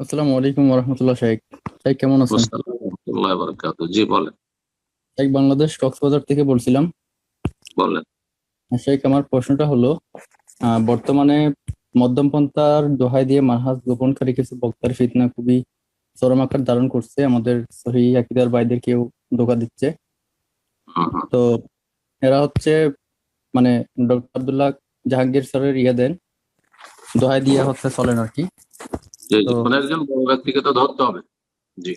আসসালামু আলাইকুম রহমতুল্লাহ। শেখ শেখ কেমন আছেন? আসসালামু রহমতুল্লাহি ওয়া বারাকাতুহু। জি বলেন। শেখ বাংলাদেশ কক্সবাজার থেকে বলছিলাম। বলেন। শেখ আমার প্রশ্নটা হলো, বর্তমানে মধ্যমপন্থার দোহাই দিয়ে মানহাজ গোপনকারী কিছু বক্তার ফিতনা খুবই চরম আকার ধারণ করছে, আমাদের সহিহ আকীদার ভাইদের কেউ ধোঁকা দিচ্ছে। হুম, হুম। তো এরা হচ্ছে মানে ডক্টর আব্দুল্লাহ জাহাঙ্গীর স্যারের দেন, দোহাই দিয়ে হচ্ছে চলেন আর কি। জি তো জি, কোন একজন বড় ব্যক্তিকে তো ধরতে হবে। জি।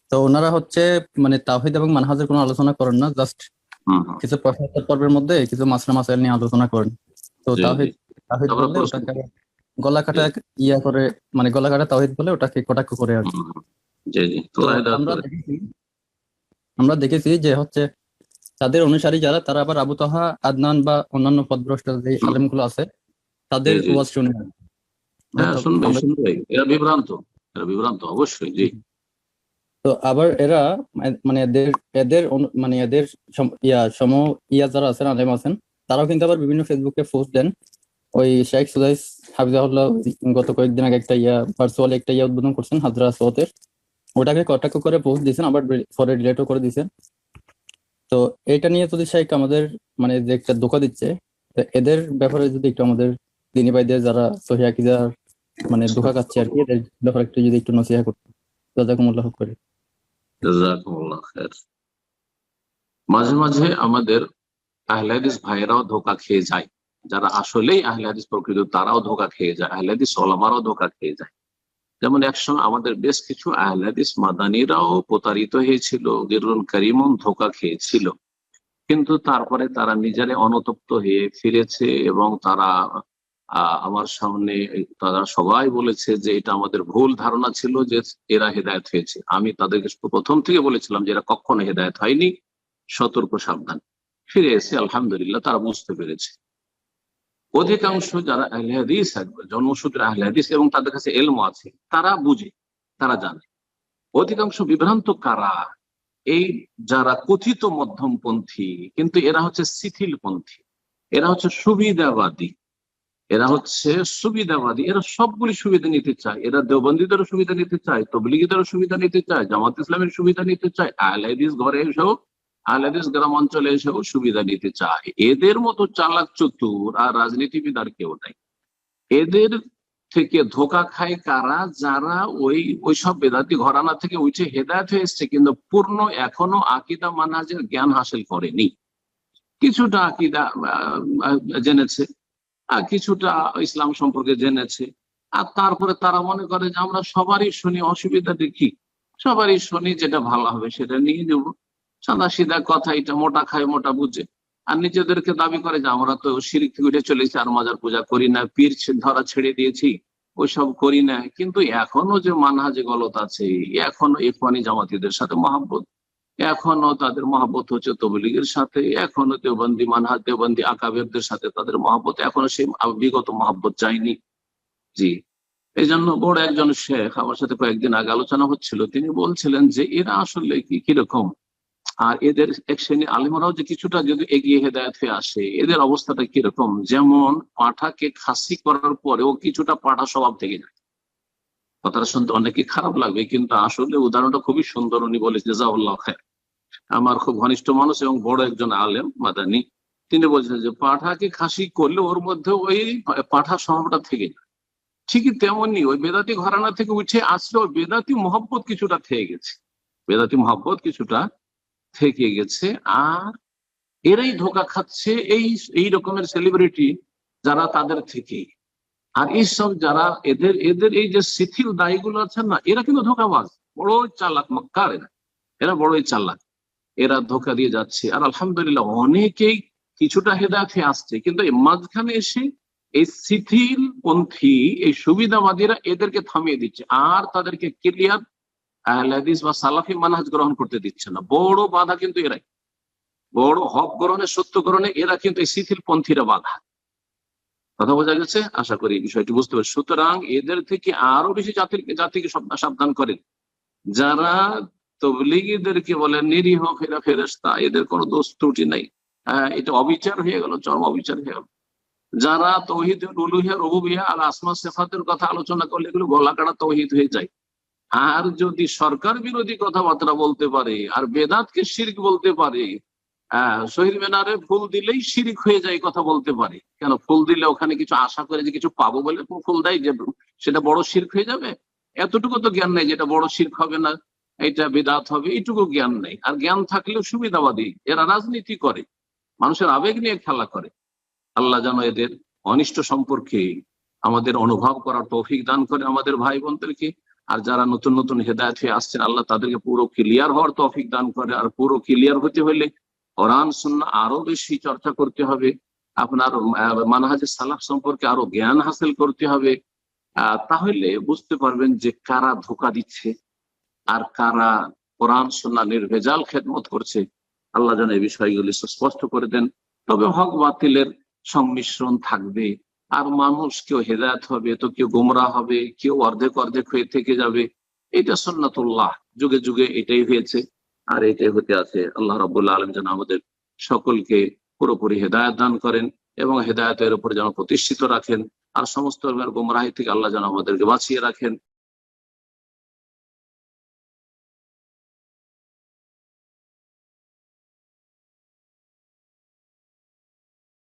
তো ওনারা হচ্ছে মানে তাওহীদ এবং মানহাজের কোনো আলোচনা করেন না, জাস্ট হুম, হুম। কিছু প্রশ্নোত্তর পর্বের মধ্যে কিছু মাসলা মাসাইল নিয়ে আলোচনা করেন। তো জি জি। তাওহীদ তাওহীদ তারপরে বললে প্রশ্ন। ওটাকে গলা জি। কাটা করে, মানে গলা কাটা তাওহীদ বলে ওটাকে কটাক্ষ করে আর হুম, কি। হুম। জি জি, তো আল্লাহ হেদায়েত আমরা করে। দেখেছি আমরা দেখেছি যে হচ্ছে তাদের অনুসারী যারা, তারা আবার আবু তাহা, আদনান বা অন্যান্য পথভ্রষ্ট যে হুম। আলেমগুলো আছে জি তাদের জি জি। ওয়াজ শুনে আর কি। হ্যাঁ, তো শুনবে আমরা শুনবে, এরা বিভ্রান্ত। এরা বিভ্রান্ত অবশ্যই। জি। তো আবার এরা মানে এদের এদের মানে এদের সম যারা আছেন, আলেম আছেন, তারাও কিন্তু আবার বিভিন্ন ফেসবুকে পোস্ট দেন। ওই শেখ সুদাইস হাফিজাহুল্লাহ গত কয়েকদিন আগে একটা ভার্চুয়াল একটা উদ্বোধন করছেন হাজরা আসওয়াতের, ওটাকে কটাক্ষ করে পোস্ট দিয়েছেন, আবার পরে ডিলেটও করে দিয়েছেন। তো এটা নিয়ে যদি শেখ আমাদের মানে যে একটা ধোঁকা দিচ্ছে, তো এদের ব্যাপারে যদি একটু আমাদের দিনী ভাইদের যারা সহিহ আকীদার মানে ধোঁকা খাচ্ছে আর কি, এদের ব্যাপারে একটু যদি একটু নসিহত করতে, জাযাকুমুল্লাহ করে। জাযাকুমুল্লাহ খায়ের। মাঝে মাঝে আমাদের আহলে হাদিস ভাইয়েরাও ধোঁকা খেয়ে যায়। যারা আসলেই আহলে হাদিস প্রকৃত তারাও ধোঁকা খেয়ে যায়, আহলে হাদিস ওলামারাও ধোঁকা খেয়ে যায়। যেমন একসময় আমাদের বেশ কিছু আহলে হাদিস মাদানিরাও প্রতারিত হয়েছিল, গিরুল কারিমন ধোঁকা খেয়েছিল। কিন্তু তারপরে তারা নিজেরাই অনুতপ্ত হয়ে ফিরেছে এবং তারা আমার সামনে তারা সবাই বলেছে যে এটা আমাদের ভুল ধারণা ছিল যে এরা হেদায়েত হয়েছে। আমি তাদেরকে প্রথম থেকে বলেছিলাম যে এরা কখনো হেদায়েত হয়নি, সতর্ক সাবধান। ফিরে এসে আলহামদুলিল্লাহ তারা বুঝতে পেরেছে। অধিকাংশ যারা আহলে হাদিস জন্মসূত্রে আহলে হাদিস এবং তাদের কাছে এলম আছে, তারা বুঝে, তারা জানে। অধিকাংশ বিভ্রান্ত কারা? এই যারা কথিত মধ্যমপন্থী, কিন্তু এরা হচ্ছে শিথিলপন্থী, এরা হচ্ছে সুবিধাবাদী, এরা হচ্ছে সুবিধাবাদী, এরা সবগুলি সুবিধা নিতে চায়। এরা দেওবন্দীদেরও সুবিধা নিতে চায়, তবলিগীদেরও সুবিধা নিতে চায়, জামাত ইসলামের সুবিধা নিতে চায়, আহলে হাদিস ঘরে এসেও, আহলে হাদিস গ্রাম অঞ্চলে এসেও সুবিধা নিতে চায়। এদের মতো চালাক চতুর আর রাজনীতিবিদ আর কেউ নাই। এদের থেকে ধোঁকা খায় কারা? যারা ওই ওইসব বেদাতি ঘরানা থেকে উঠে হেদায়েত হয়ে এসছে, কিন্তু পূর্ণ এখনো আকীদা মানহাজের জ্ঞান হাসিল করেনি। কিছুটা আকীদা জেনেছে, আর কিছুটা ইসলাম সম্পর্কে জেনেছে। আর তারপরে তারা মনে করে যে আমরা সবারই শুনি, অসুবিধা দেখি, সবারই শুনি, যেটা ভালো হবে সেটা নিয়ে নেব। সাদা সিধা কথা, এটা মোটা খায় মোটা বুঝে। আর নিজেদেরকে দাবি করে যে আমরা তো শিরক থেকে উঠে চলেছি, আর মাজার পূজা করি না, পীর ধরা ছেড়ে দিয়েছি, ওইসব করি না। কিন্তু এখনো যে মানহাজে গলত আছে, এখনো ইখওয়ানি জামাতিদের সাথে মহাব্বত, এখনো তাদের মহাব্বত হচ্ছে তবলিগের সাথে, এখনো দেওবন্দি মানহাজ দেওবন্দি আকাবেরদের সাথে তাদের মহাব্বত, এখনো সেই বিগত মহাব্বত যায়নি। জি। এই জন্য বড় একজন শেখ আমার সাথে কয়েকদিন আগে আলোচনা হচ্ছিল, তিনি বলছিলেন যে এরা আসলে কিরকম, আর এদের এক শ্রেণী আলেমরাও যে কিছুটা যদি এগিয়ে হেদায়েত হয়ে আসে, এদের অবস্থাটা কিরকম। যেমন পাঁঠাকে খাসি করার পরেও কিছুটা পাঁঠা স্বভাব থেকে যায়। কথাটা শুনতে অনেকে খারাপ লাগবে, কিন্তু আসলে উদাহরণটা খুবই সুন্দর। উনি বলে জাযাকাল্লাহু খায়র, আমার খুব ঘনিষ্ঠ মানুষ এবং বড় একজন আলেম মাদানি, তিনি বলছেন যে পাঁঠাকে খাসি করলে ওর মধ্যে ওই পাঁঠা স্বভাবটা থেকে যায়। ঠিকই তেমনি ওই বেদাতি ঘরানা থেকে উঠে আসলে ওই বেদাতি মহব্বত কিছুটা থেকে গেছে, বেদাতি মহব্বত কিছুটা থেকে গেছে। আর এরাই ধোঁকা খাচ্ছে এই এই রকমের সেলিব্রিটি যারা তাদের থেকে। আর এইসব যারা এদের এদের এই যে শিথিল দায়ীগুলো আছেন না, এরা কিন্তু ধোঁকাবাজ, বড়ই চালাক মক্কার, এরা এরা বড়ই চালাক। এরা ধোঁকা দিয়ে যাচ্ছে, আর আলহামদুলিল্লাহ অনেকেই কিছুটা হেদায়েতে আসছে। কিন্তু এই মাঝখানে এসে এই শিথিল পন্থী, এই সুবিধাবাদীরা এদেরকে থামিয়ে দিচ্ছে, আর তাদেরকে ক্লিয়ার আহলে হাদিস বা সালাফি মানহাজ গ্রহণ করতে দিচ্ছে না। বড় বাধা কিন্তু এরাই, বড় হক গ্রহণে, সত্য গ্রহণে এরা কিন্তু এই শিথিল পন্থীরা বাধা। কথা বোঝা গেছে? আশা করি এই বিষয়টি বুঝতে পারছি। সুতরাং এদের থেকে আরো বেশি জাতিকে সাবধান করেন, যারা তবলিগীদেরকে বলে নিরীহ ফেরেশতা, এদের কোনো দোষ ত্রুটি নাই। এটা অবিচার হয়ে গেল, চরম অবিচার হয়ে গেল। যারা তৌহিদ উলুহিয়া রুবুবিয়া আর আসমা সিফাতের কথা আলোচনা করলে এগুলো গলাকাটা তৌহিদ হয়ে যায়। আর যদি সরকার বিরোধী কথাবার্তা বলতে পারে আর বেদাতকে শিরক বলতে পারে, শহীদ মিনারে ফুল দিলেই শিরিক হয়ে যায় কথা বলতে পারে, কেন ফুল দিলে ওখানে কিছু আশা করে যে কিছু পাবো বলে ফুল দেয়, যে সেটা বড় শিরক হয়ে যাবে? এতটুকু তো জ্ঞান নেই, যেটা বড় শিরক হবে না, এটা বেদাত হবে, এইটুকু জ্ঞান নেই। আর জ্ঞান থাকলেও সুবিধাবাদী, এরা রাজনীতি করে, মানুষের আবেগ নিয়ে খেলা করে। আল্লাহ যেন এদের অনিষ্ট সম্পর্কে আমাদের অনুভব করার তৌফিক দান করে আমাদের ভাই বোনদেরকে। আর যারা নতুন নতুন হেদায়েত হয়ে আসছেন, আল্লাহ তাদেরকে পুরো ক্লিয়ার হওয়ার তৌফিক দান করে। আর পুরো ক্লিয়ার হতে হলে কোরআন সুন্নাহ আরো বেশি চর্চা করতে হবে, আপনার মানহাজে সালাফ সম্পর্কে আরো জ্ঞান হাসিল করতে হবে। তাহলে বুঝতে পারবেন যে কারা ধোঁকা দিচ্ছে আর কারা কোরআন সুন্নাহ নির্ভেজাল খেদমত করছে। আল্লাহ যেন এই বিষয়গুলি স্পষ্ট করে দেন। তবে হক বাতিলের সংমিশ্রণ থাকবে, আর মানুষ কেউ হেদায়েত হবে তো কেউ গোমরাহ হবে, কেউ অর্ধেক অর্ধেক হয়ে থেকে যাবে। এটা সুন্নাতুল্লাহ, যুগে যুগে এটাই হয়েছে আর এটাই হতে আছে। আল্লাহ রাব্বুল আলামিন যেন আমাদের সকলকে পুরোপুরি হেদায়েত দান করেন এবং হেদায়েতের উপর যেন প্রতিষ্ঠিত রাখেন, আর সমস্ত গোমরাহি থেকে আল্লাহ যেন আমাদেরকে বাঁচিয়ে রাখেন।